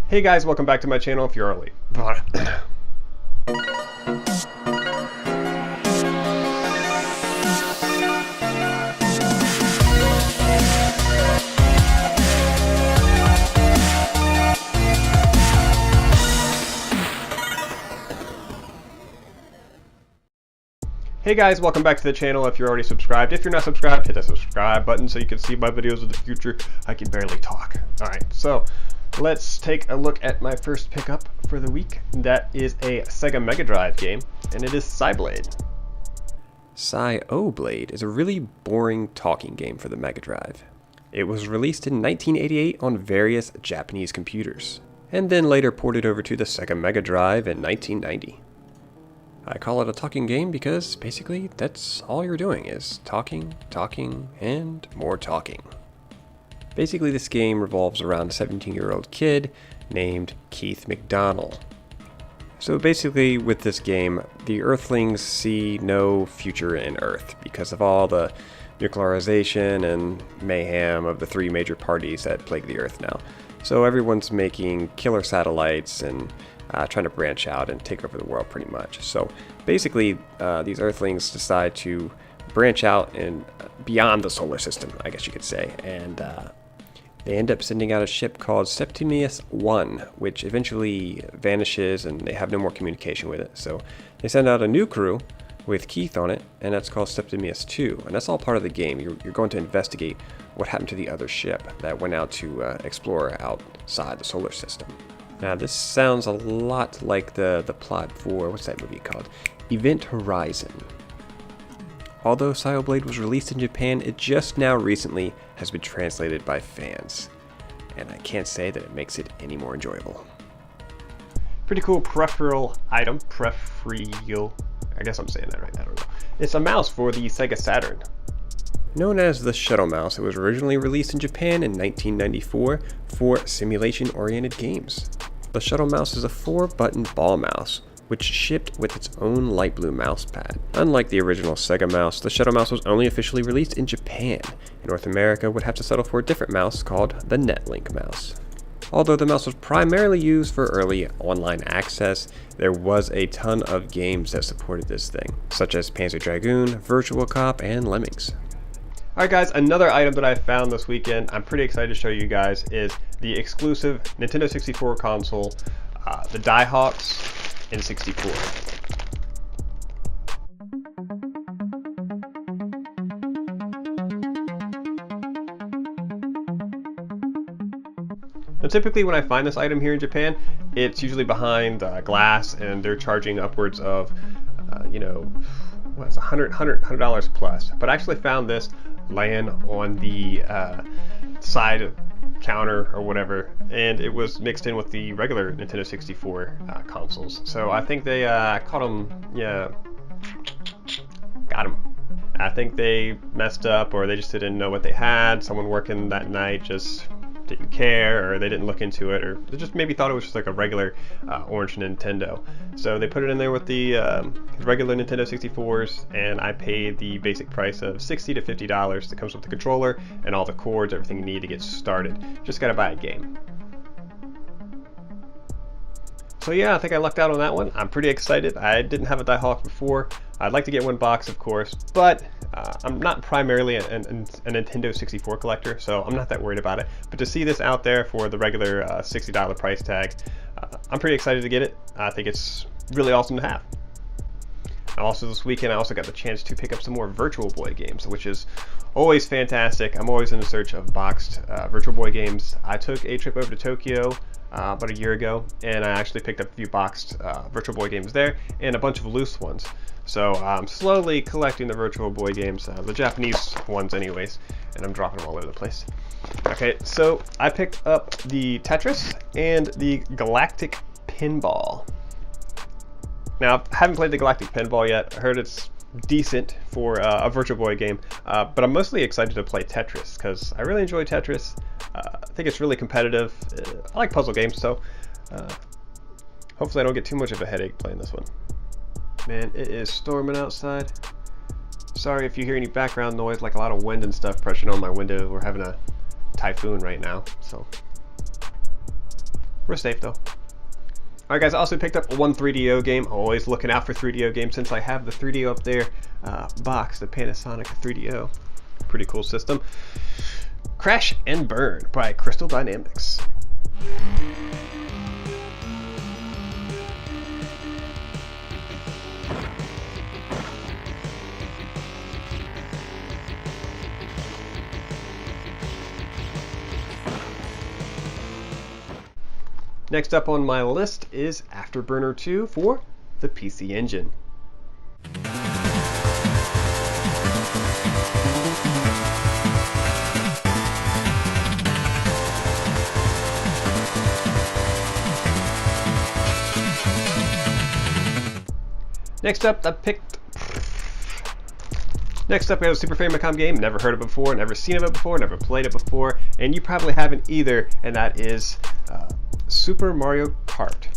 Hey guys, welcome back to my channel if you're early. Hey guys, welcome back to the channel if you're already subscribed. If you're not subscribed, hit that subscribe button so you can see my videos of the future. I can barely talk. Alright, so let's take a look at my first pickup for the week. That is a Sega Mega Drive game, and it is Psyblade. Psyblade is a really boring talking game for the Mega Drive. It was released in 1988 on various Japanese computers, and then later ported over to the Sega Mega Drive in 1990. I call it a talking game because basically that's all you're doing is talking, and more talking. Basically this game revolves around a 17-year-old kid named Keith McDonald. So basically with this game, the Earthlings see no future in Earth because of all the nuclearization and mayhem of the three major parties that plague the Earth now. So everyone's making killer satellites and trying to branch out and take over the world pretty much. So basically these Earthlings decide to branch out and beyond the solar system, I guess you could say, and they end up sending out a ship called Septimius 1, which eventually vanishes and they have no more communication with it. So they send out a new crew with Keith on it, and that's called Septimius 2, and that's all part of the game. You're going to investigate what happened to the other ship that went out to explore outside the solar system. Now this sounds a lot like the plot for, what's that movie called? Event Horizon. Although Psyblade was released in Japan, it just now recently has been translated by fans. And I can't say that it makes it any more enjoyable. Pretty cool peripheral item. Peripheral. I guess I'm saying that right. I don't know. It's a mouse for the Sega Saturn. Known as the Shuttle Mouse, it was originally released in Japan in 1994 for simulation-oriented games. The Shuttle Mouse is a 4-button ball mouse, which shipped with its own light blue mouse pad. Unlike the original Sega Mouse, the Shuttle Mouse was only officially released in Japan. In North America would have to settle for a different mouse called the Netlink mouse. Although the mouse was primarily used for early online access, there was a ton of games that supported this thing, such as Panzer Dragoon, Virtual Cop, and Lemmings. Alright guys, another item that I found this weekend, I'm pretty excited to show you guys, is the exclusive Nintendo 64 console, the Diehawks N64. Now typically when I find this item here in Japan, it's usually behind glass and they're charging upwards of, what's $100 plus. But I actually found this laying on the side counter or whatever, and it was mixed in with the regular Nintendo 64 consoles. So I think they caught them, got them. I think they messed up, or they just didn't know what they had. Someone working that night just didn't care, or they didn't look into it, or they just maybe thought it was just like a regular orange Nintendo. So they put it in there with the regular Nintendo 64s, and I paid the basic price of $60 to $50 that comes with the controller and all the cords, everything you need to get started. Just gotta buy a game. So yeah, I think I lucked out on that one. I'm pretty excited. I didn't have a Diehawk before. I'd like to get one box, of course, but I'm not primarily a Nintendo 64 collector, so I'm not that worried about it. But to see this out there for the regular $60 price tag, I'm pretty excited to get it. I think it's really awesome to have. Also this weekend, I also got the chance to pick up some more Virtual Boy games, which is always fantastic. I'm always in the search of boxed Virtual Boy games. I took a trip over to Tokyo about a year ago, and I actually picked up a few boxed Virtual Boy games there and a bunch of loose ones. So I'm slowly collecting the Virtual Boy games, the Japanese ones anyways, and I'm dropping them all over the place. Okay, so I picked up the Tetris and the Galactic Pinball. Now, I haven't played the Galactic Pinball yet. I heard it's decent for a Virtual Boy game, but I'm mostly excited to play Tetris because I really enjoy Tetris. I think it's really competitive. I like puzzle games, so hopefully I don't get too much of a headache playing this one. Man, it is storming outside. Sorry if you hear any background noise, like a lot of wind and stuff pressing on my window. We're having a typhoon right now, so We're safe though. Alright guys, I also picked up one 3DO game. Always looking out for 3DO games since I have the 3DO up there box, the Panasonic 3DO. Pretty cool system. Crash and Burn by Crystal Dynamics. Next up on my list is Afterburner 2 for the PC Engine. Next up, we have a Super Famicom game. Never heard of it before, never seen of it before, never played it before, and you probably haven't either, and that is Super Mario Kart.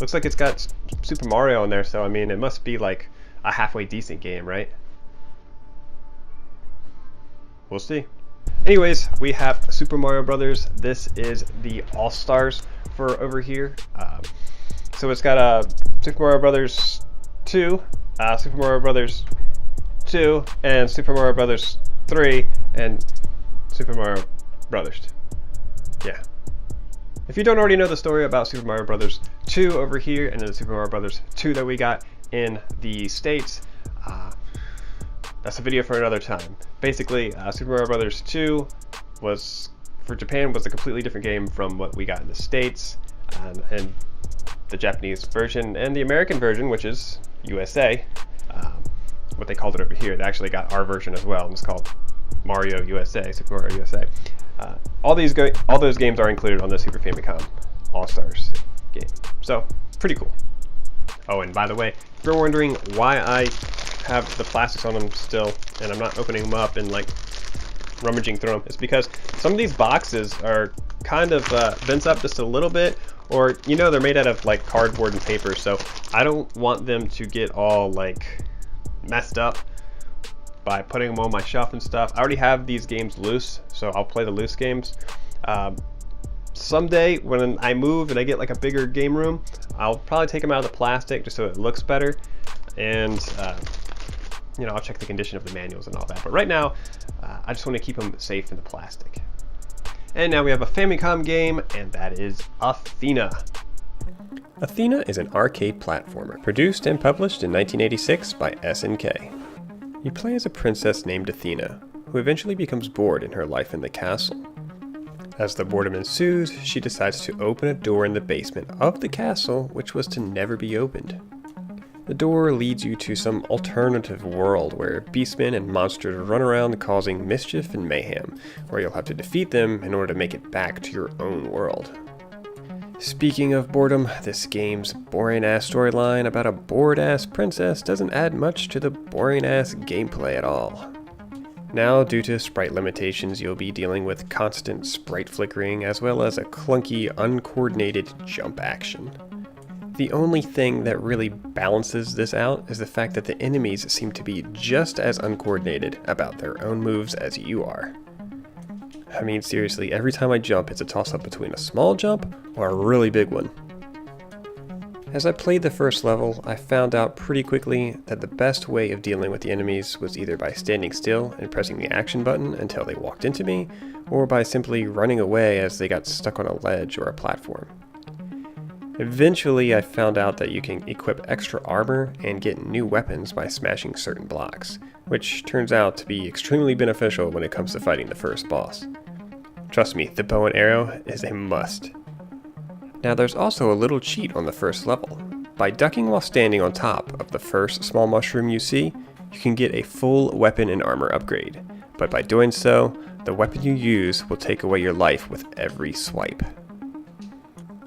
Looks like it's got Super Mario in there, so I mean, it must be like a halfway decent game, right? We'll see. Anyways, we have Super Mario Brothers. This is the All-Stars for over here. So it's got Super Mario Brothers 2, Super Mario Brothers 2, and Super Mario Brothers 3, and Super Mario Brothers 2. Yeah. If you don't already know the story about Super Mario Brothers 2 over here, and then the Super Mario Brothers 2 that we got in the States, that's a video for another time. Basically, Super Mario Brothers 2 was, for Japan, was a completely different game from what we got in the States, and the Japanese version, and the American version, which is USA, what they called it over here. They actually got our version as well, and it's called Mario USA, Super Mario USA. All those games are included on the Super Famicom All-Stars game. So, pretty cool. Oh, and by the way, if you're wondering why I have the plastics on them still, and I'm not opening them up and like rummaging through them, it's because some of these boxes are kind of bent up just a little bit, or, you know, they're made out of like cardboard and paper, so I don't want them to get all like messed up by putting them on my shelf and stuff. I already have these games loose, so I'll play the loose games. Someday when I move and I get like a bigger game room, I'll probably take them out of the plastic just so it looks better, and you know, I'll check the condition of the manuals and all that. But right now, I just want to keep them safe in the plastic. And now we have a Famicom game, and that is Athena. Athena is an arcade platformer, produced and published in 1986 by SNK. You play as a princess named Athena, who eventually becomes bored in her life in the castle. As the boredom ensues, she decides to open a door in the basement of the castle, which was to never be opened. The door leads you to some alternative world where beastmen and monsters run around causing mischief and mayhem, where you'll have to defeat them in order to make it back to your own world. Speaking of boredom, this game's boring-ass storyline about a bored-ass princess doesn't add much to the boring-ass gameplay at all. Now, due to sprite limitations, you'll be dealing with constant sprite flickering as well as a clunky, uncoordinated jump action. The only thing that really balances this out is the fact that the enemies seem to be just as uncoordinated about their own moves as you are. I mean, seriously, every time I jump, it's a toss-up between a small jump or a really big one. As I played the first level, I found out pretty quickly that the best way of dealing with the enemies was either by standing still and pressing the action button until they walked into me, or by simply running away as they got stuck on a ledge or a platform. Eventually, I found out that you can equip extra armor and get new weapons by smashing certain blocks, which turns out to be extremely beneficial when it comes to fighting the first boss. Trust me, the bow and arrow is a must. Now there's also a little cheat on the first level. By ducking while standing on top of the first small mushroom you see, you can get a full weapon and armor upgrade, but by doing so, the weapon you use will take away your life with every swipe.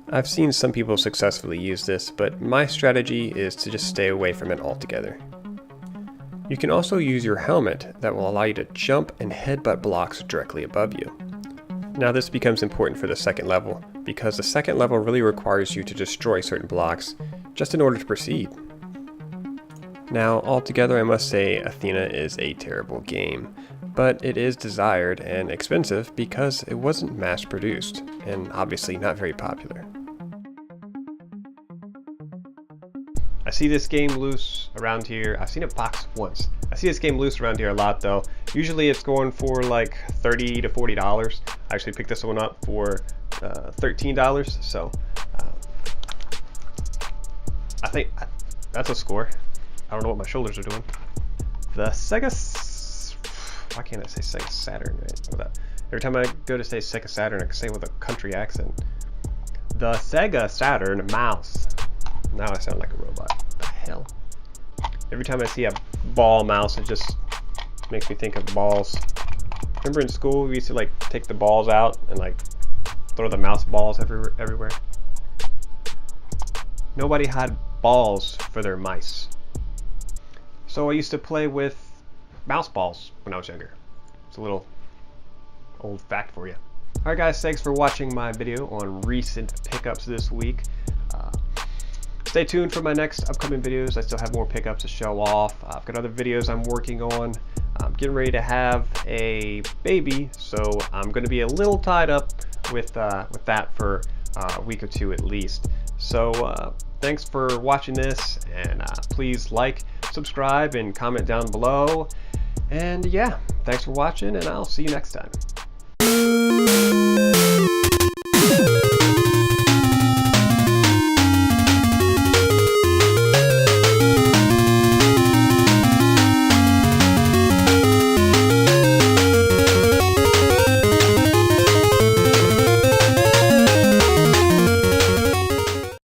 I've seen some people successfully use this, but my strategy is to just stay away from it altogether. You can also use your helmet that will allow you to jump and headbutt blocks directly above you. Now this becomes important for the second level, because the second level really requires you to destroy certain blocks just in order to proceed. Now altogether I must say Athena is a terrible game, but it is desired and expensive because it wasn't mass produced, and obviously not very popular. I see this game loose around here. I've seen it boxed once. I see this game loose around here a lot though. Usually it's going for like $30 to $40. I actually picked this one up for $13, so I think that's a score. I don't know what my shoulders are doing. The why can't I say Sega Saturn, right? Every time I go to say Sega Saturn, I can say it with a country accent. The Sega Saturn mouse. Now I sound like a robot. What the hell? Every time I see a ball mouse, it just makes me think of balls. Remember in school, we used to like take the balls out and like throw the mouse balls everywhere? Nobody had balls for their mice. So I used to play with mouse balls when I was younger. It's a little old fact for you. Alright guys, thanks for watching my video on recent pickups this week. Stay tuned for my next upcoming videos. I still have more pickups to show off. I've got other videos I'm working on. I'm getting ready to have a baby, so I'm going to be a little tied up with that for a week or two at least. So thanks for watching this, and please like, subscribe, and comment down below. And yeah, thanks for watching, and I'll see you next time.